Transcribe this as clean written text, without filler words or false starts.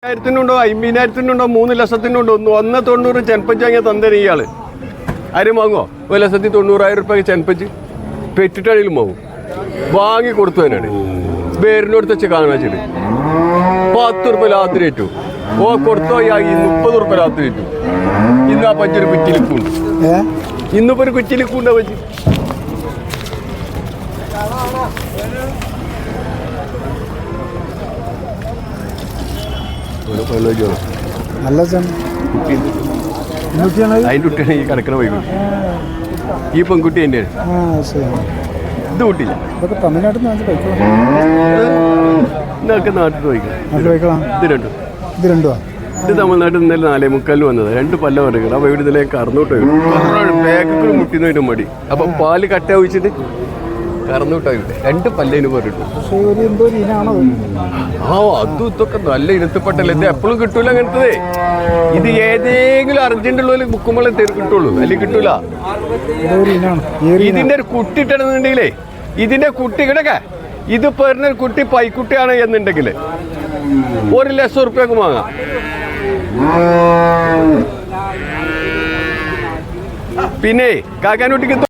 1000-നുണ്ടോ 50,000-നുണ്ടോ 3 ലക്ഷത്തിനുണ്ടോ 190 ചെൻപ്പച്ച് വാങ്ങിയ തന്തര ഇയാള് ആരും വാങ്ങോ 1,90,000 രൂപയ്ക്ക് ചെൻപ്പച്ച് പെറ്റിട്ടാണെങ്കിലും വാങ്ങും വാങ്ങി കൊടുത്തു തന്നെയാണ് പേരിനോട് വെച്ച് കാണാൻ വെച്ചിട്ട് 10 രൂപ രാത്രി ഏറ്റു ഓ കൊടുത്തോ 30 രൂപ രാത്രി ഏറ്റു ഇന്ന് ആ പഞ്ചൊരു കുറ്റിലിക്കുണ്ട് ഇന്നിപ്പോ ഒരു കുറ്റിലിക്കുണ്ട പറ്റി നല്ല അതിൻ്റെ കുട്ടിയാണ് ഈ കിടക്കണ വൈകും ഈ പെൺകുട്ടി എൻ്റെ ഇത് കുട്ടിയില്ല തമിഴ്നാട്ടിൽ ഇതൊക്കെ നാട്ടിൽ വൈകും ഇത് രണ്ടും ഇത് തമിഴ്നാട്ടിൽ ഇന്നലെ 4:45 വന്നത് 2 പല്ല പറയുക അപ്പോൾ ഇവിടെ ഇതിലേക്ക് കറന്നോട്ട് വരും ബാക്കിൽ മുട്ടിന്നതിനും മടി അപ്പം പാല് കട്ട ഒഴിച്ചിട്ട് കറന്നോട്ടായിട്ട് 2 പല്ലിന് പറഞ്ഞിട്ടു അതും ഇതൊക്കെ നല്ല ഇനത്തിൽപ്പെട്ടല്ലേ ഇത് എപ്പോഴും കിട്ടൂല അങ്ങനത്തതേ ഇത് ഏതെങ്കിലും അർജന്റുള്ള ബുക്കുമ്പോഴേ കിട്ടുള്ളൂ അല്ലെങ്കിൽ കിട്ടൂല ഇതിന്റെ ഒരു കുട്ടി ഇട്ടണമെന്നുണ്ടെങ്കിലേ ഇതിന്റെ കുട്ടി കിടക്ക ഇത് പറഞ്ഞ കുട്ടി പൈക്കുട്ടിയാണ് എന്നുണ്ടെങ്കിൽ 1 ലക്ഷം ഉറുപ്പ്യക്ക് വാങ്ങാം പിന്നെ കാക്കാനൂട്ടിക്ക്